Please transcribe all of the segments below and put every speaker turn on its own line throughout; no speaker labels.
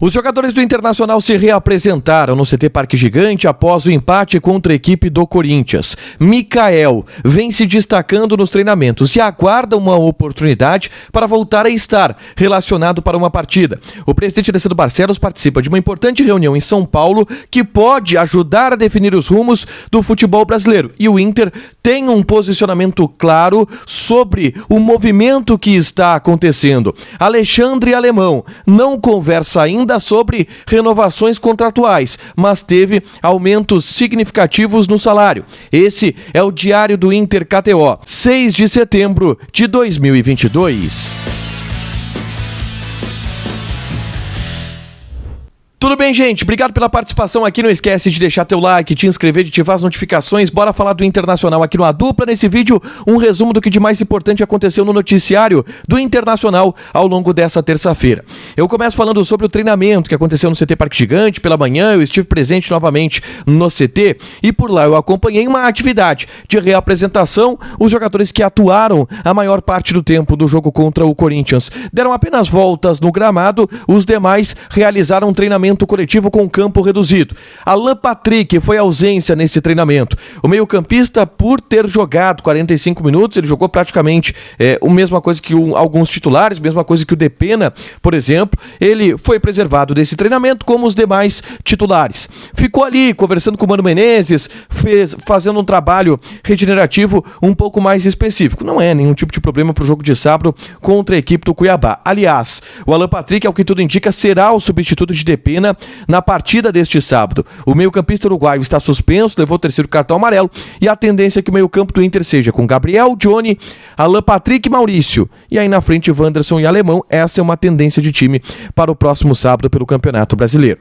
Os jogadores do Internacional se reapresentaram no CT Parque Gigante após o empate contra a equipe do Corinthians. Mikael vem se destacando nos treinamentos e aguarda uma oportunidade para voltar a estar relacionado para uma partida. O presidente Alessandro Barcelos participa de uma importante reunião em São Paulo que pode ajudar a definir os rumos do futebol brasileiro. E o Inter tem um posicionamento claro sobre o movimento que está acontecendo. Alexandre Alemão não conversa ainda sobre renovações contratuais, mas teve aumentos significativos no salário. Esse é o Diário do Inter KTO, 6 de setembro de 2022. Tudo bem, gente? Obrigado pela participação aqui. Não esquece de deixar teu like, te inscrever, de ativar as notificações. Bora falar do Internacional aqui no A Dupla. Nesse vídeo, um resumo do que de mais importante aconteceu no noticiário do Internacional ao longo dessa terça-feira. Eu começo falando sobre o treinamento que aconteceu no CT Parque Gigante pela manhã. Eu estive presente novamente no CT e por lá eu acompanhei uma atividade de reapresentação. Os jogadores que atuaram a maior parte do tempo do jogo contra o Corinthians deram apenas voltas no gramado. Os demais realizaram um treinamento coletivo com campo reduzido. Alan Patrick foi ausência nesse treinamento. O meio-campista, por ter jogado 45 minutos, ele jogou praticamente a mesma coisa que alguns titulares, mesma coisa que o Depena, por exemplo. Ele foi preservado desse treinamento como os demais titulares. Ficou ali conversando com o Mano Menezes, fazendo um trabalho regenerativo um pouco mais específico. Não é nenhum tipo de problema para o jogo de sábado contra a equipe do Cuiabá. Aliás, o Alan Patrick, ao que tudo indica, será o substituto de Depena na partida deste sábado. O meio-campista uruguaio está suspenso, levou o terceiro cartão amarelo e a tendência é que o meio-campo do Inter seja com Gabriel, Johnny, Alan Patrick e Maurício. E aí na frente, Wanderson e Alemão. Essa é uma tendência de time para o próximo sábado pelo Campeonato Brasileiro.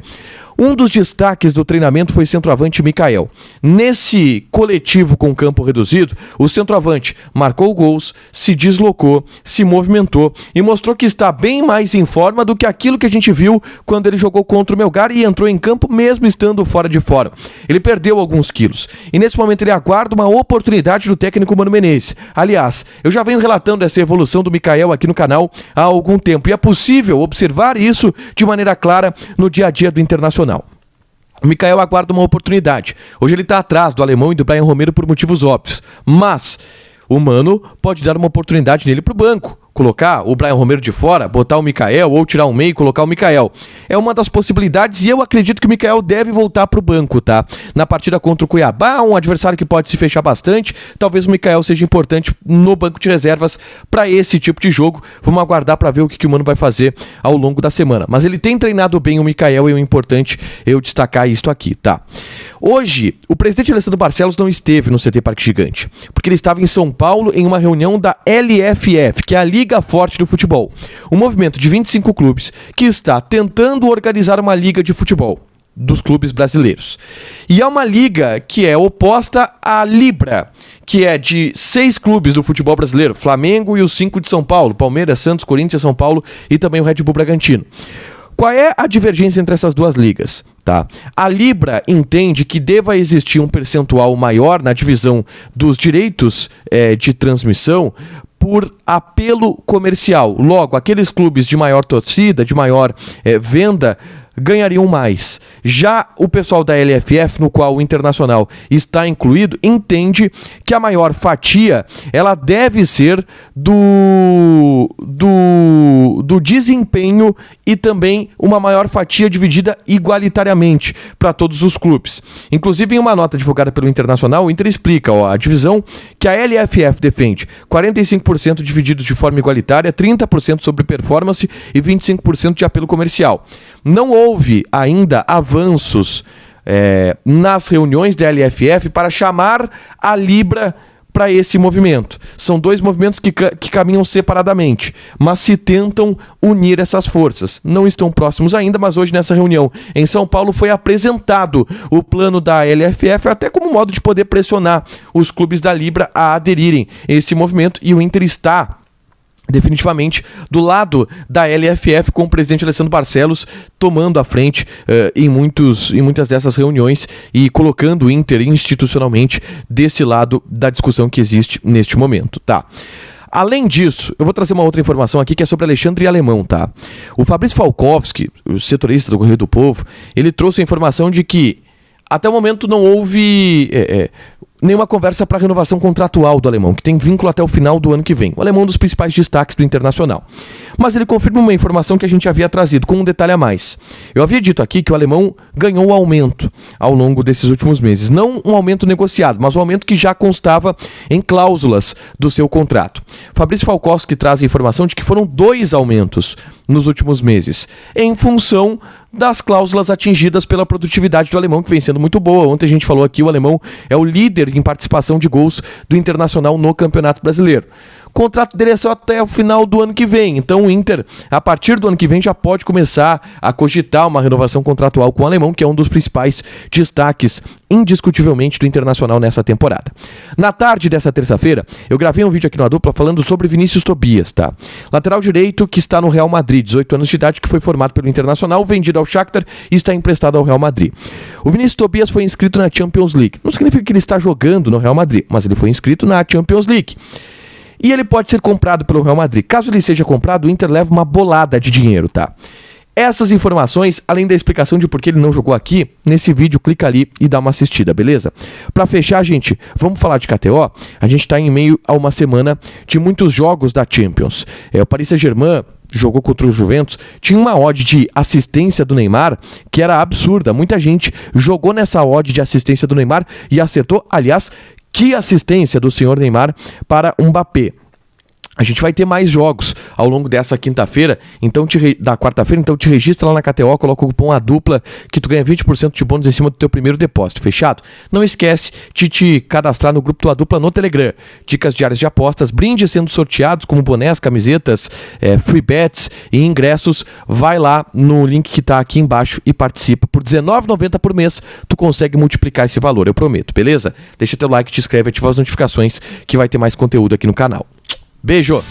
Um dos destaques do treinamento foi o centroavante Mikael. Nesse coletivo com campo reduzido, o centroavante marcou gols, se deslocou, se movimentou e mostrou que está bem mais em forma do que aquilo que a gente viu quando ele jogou contra o Melgar e entrou em campo mesmo estando fora de fora. Ele perdeu alguns quilos e nesse momento ele aguarda uma oportunidade do técnico Mano Menezes. Aliás, eu já venho relatando essa evolução do Mikael aqui no canal há algum tempo e é possível observar isso de maneira clara no dia a dia do Internacional. O Mikael aguarda uma oportunidade. Hoje ele está atrás do Alemão e do Brian Romero por motivos óbvios. Mas o Mano pode dar uma oportunidade nele para o banco. Colocar o Brian Romero de fora, botar o Mikael ou tirar um meio e colocar o Mikael. É uma das possibilidades e eu acredito que o Mikael deve voltar para o banco, tá? Na partida contra o Cuiabá, um adversário que pode se fechar bastante, talvez o Mikael seja importante no banco de reservas para esse tipo de jogo. Vamos aguardar para ver o que o Mano vai fazer ao longo da semana. Mas ele tem treinado bem o Mikael e é importante eu destacar isto aqui, tá? Hoje, o presidente Alessandro Barcelos não esteve no CT Parque Gigante, porque ele estava em São Paulo em uma reunião da LFF, que é a Liga Forte do Futebol, um movimento de 25 clubes que está tentando organizar uma liga de futebol dos clubes brasileiros. E é uma liga que é oposta à Libra, que é de 6 clubes do futebol brasileiro, Flamengo e os 5 de São Paulo, Palmeiras, Santos, Corinthians, São Paulo e também o Red Bull Bragantino. Qual é a divergência entre essas duas ligas? Tá? A Libra entende que deva existir um percentual maior na divisão dos direitos de transmissão por apelo comercial. Logo, aqueles clubes de maior torcida, de maior venda, ganhariam mais. Já o pessoal da LFF, no qual o Internacional está incluído, entende que a maior fatia ela deve ser do desempenho e também uma maior fatia dividida igualitariamente para todos os clubes. Inclusive, em uma nota divulgada pelo Internacional, o Inter explica a divisão que a LFF defende: 45% divididos de forma igualitária, 30% sobre performance e 25% de apelo comercial. Não houve ainda avanços nas reuniões da LFF para chamar a Libra para esse movimento. São dois movimentos que caminham separadamente, mas se tentam unir essas forças. Não estão próximos ainda, mas hoje nessa reunião em São Paulo foi apresentado o plano da LFF, até como modo de poder pressionar os clubes da Libra a aderirem a esse movimento, e o Inter está definitivamente do lado da LFF, com o presidente Alessandro Barcelos tomando a frente em muitas dessas reuniões e colocando o Inter institucionalmente desse lado da discussão que existe neste momento, tá? Além disso, eu vou trazer uma outra informação aqui que é sobre Alexandre Alemão, tá? O Fabrício Falkowski, o setorista do Correio do Povo, ele trouxe a informação de que até o momento não houve nenhuma conversa para renovação contratual do Alemão, que tem vínculo até o final do ano que vem. O Alemão é um dos principais destaques do Internacional. Mas ele confirma uma informação que a gente havia trazido, com um detalhe a mais. Eu havia dito aqui que o Alemão ganhou um aumento ao longo desses últimos meses. Não um aumento negociado, mas um aumento que já constava em cláusulas do seu contrato. Fabrício Falkowski traz a informação de que foram 2 aumentos nos últimos meses, em função das cláusulas atingidas pela produtividade do Alemão, que vem sendo muito boa. Ontem a gente falou aqui, o Alemão é o líder em participação de gols do Internacional no Campeonato Brasileiro. O contrato dele é só até o final do ano que vem, então o Inter, a partir do ano que vem, já pode começar a cogitar uma renovação contratual com o Alemão, que é um dos principais destaques, indiscutivelmente, do Internacional nessa temporada. Na tarde dessa terça-feira, eu gravei um vídeo aqui no A Dupla falando sobre Vinícius Tobias, tá? Lateral direito que está no Real Madrid, 18 anos de idade, que foi formado pelo Internacional, vendido ao Shakhtar e está emprestado ao Real Madrid. O Vinícius Tobias foi inscrito na Champions League. Não significa que ele está jogando no Real Madrid, mas ele foi inscrito na Champions League. E ele pode ser comprado pelo Real Madrid. Caso ele seja comprado, o Inter leva uma bolada de dinheiro, tá? Essas informações, além da explicação de por que ele não jogou aqui, nesse vídeo, clica ali e dá uma assistida, beleza? Pra fechar, gente, vamos falar de KTO? A gente tá em meio a uma semana de muitos jogos da Champions. O Paris Saint-Germain jogou contra o Juventus, tinha uma odd de assistência do Neymar que era absurda. Muita gente jogou nessa odd de assistência do Neymar e acertou, aliás, que assistência do senhor Neymar para Mbappé. A gente vai ter mais jogos ao longo dessa quinta-feira, então da quarta-feira, então te registra lá na KTO, coloca o cupom ADUPLA que tu ganha 20% de bônus em cima do teu primeiro depósito, fechado? Não esquece de te cadastrar no grupo do ADUPLA no Telegram. Dicas diárias de apostas, brindes sendo sorteados como bonés, camisetas, free bets e ingressos. Vai lá no link que tá aqui embaixo e participa. Por R$19,90 por mês, tu consegue multiplicar esse valor, eu prometo, beleza? Deixa teu like, te inscreve, ativa as notificações que vai ter mais conteúdo aqui no canal. Beijo!